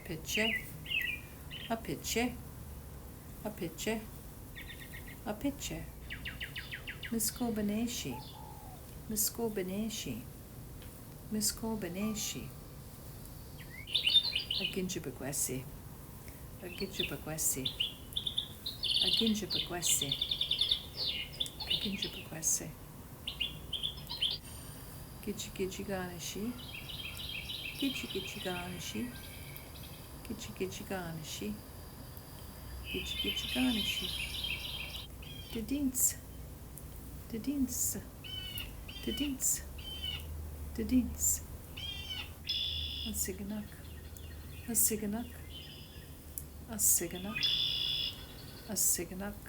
pitche, a pitche, a pitche, a pitche. Miskobaneshi, Miskobaneshi, Miskobaneshi. A ginjibagwesi, a ginjibagwesi, a ginjibagwesi, a ginjibagwesi. Gidji gidji garnishi, gidji gidji garnishi, gidji gidji garnishi, gidji gidji garnishi. Dedins, dedins, dedins, dedins. A siganak, a siganak, a siganak, a siganak,